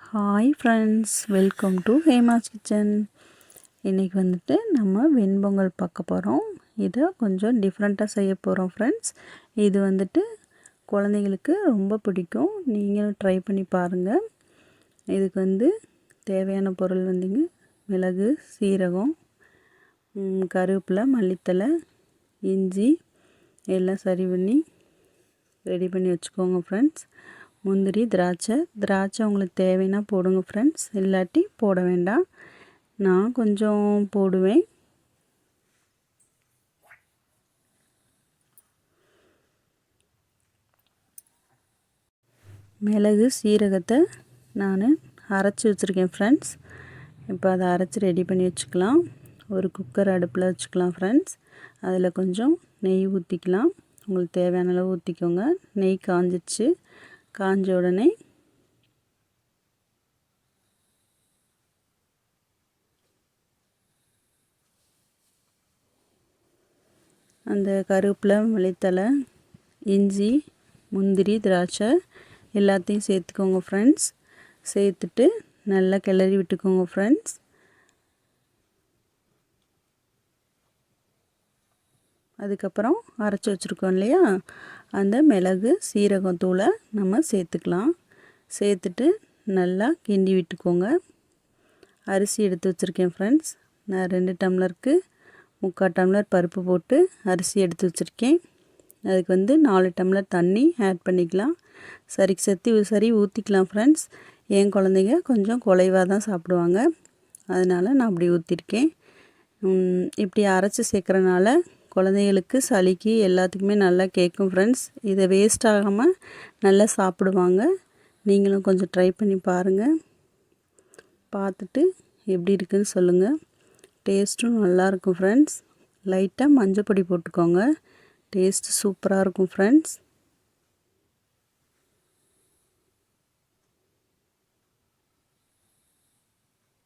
Hi friends, welcome to Hema's kitchen. இன்றைக்கி வந்துட்டு நம்ம வெண்பொங்கல் பார்க்க போகிறோம். இதை கொஞ்சம் டிஃப்ரெண்ட்டாக செய்ய போகிறோம் ஃப்ரெண்ட்ஸ். இது வந்துட்டு குழந்தைங்களுக்கு ரொம்ப பிடிக்கும். நீங்களும் ட்ரை பண்ணி பாருங்கள். இதுக்கு வந்து தேவையான பொருள் வந்துங்க மிளகு, சீரகம், கருவேப்பிலை, மல்லித்தலை, இஞ்சி எல்லாம் சரி பண்ணி ரெடி பண்ணி வச்சுக்கோங்க ஃப்ரெண்ட்ஸ். முந்திரி, திராட்சை உங்களுக்கு தேவைன்னா போடுங்க ஃப்ரெண்ட்ஸ், இல்லாட்டி போட வேண்டாம். நான் கொஞ்சம் போடுவேன். மிளகு, சீரகத்தை நான் அரைச்சி வச்சுருக்கேன் ஃப்ரெண்ட்ஸ். இப்போ அதை அரைச்சி ரெடி பண்ணி வச்சுக்கலாம். ஒரு குக்கர் அடுப்பில் வச்சுக்கலாம் ஃப்ரெண்ட்ஸ். அதில் கொஞ்சம் நெய் ஊற்றிக்கலாம். உங்களுக்கு தேவையான அளவு ஊற்றிக்கோங்க. நெய் காஞ்சிச்சு. காஞ்ச உடனே அந்த கருவேப்பிலை, மல்லித்தலை, இஞ்சி, முந்திரி, திராட்சை எல்லாத்தையும் சேர்த்துக்கோங்க ஃப்ரெண்ட்ஸ். சேர்த்துட்டு நல்லா கிளறி விட்டுக்கோங்க ஃப்ரெண்ட்ஸ். அதுக்கப்புறம் அரைச்சி வச்சுருக்கோம் இல்லையா, அந்த மிளகு, சீரகம் தூளை நம்ம சேர்த்துக்கலாம். சேர்த்துட்டு நல்லா கிண்டி விட்டுக்கோங்க. அரிசி எடுத்து வச்சுருக்கேன் ஃப்ரெண்ட்ஸ். நான் 2 டம்ளருக்கு 3/4 டம்ளர் பருப்பு போட்டு அரிசி எடுத்து வச்சுருக்கேன். அதுக்கு வந்து 4 டம்ளர் தண்ணி ஆட் பண்ணிக்கலாம். சரி ஊற்றிக்கலாம் ஃப்ரெண்ட்ஸ். என் குழந்தைங்க கொஞ்சம் குலைவாக தான் சாப்பிடுவாங்க, அதனால் நான் அப்படி ஊற்றிருக்கேன். இப்படி அரைச்சி சேர்க்குறனால குழந்தைகளுக்கு சளிக்கு எல்லாத்துக்குமே நல்லா கேட்கும் ஃப்ரெண்ட்ஸ். இதை வேஸ்ட் ஆகாமல் நல்லா சாப்பிடுவாங்க. நீங்களும் கொஞ்சம் ட்ரை பண்ணி பாருங்கள். பார்த்துட்டு எப்படி இருக்குதுன்னு சொல்லுங்கள். டேஸ்ட்டும் நல்லாயிருக்கும் ஃப்ரெண்ட்ஸ். லைட்டாக மஞ்சள் பொடி போட்டுக்கோங்க. டேஸ்ட்டு சூப்பராக இருக்கும் ஃப்ரெண்ட்ஸ்.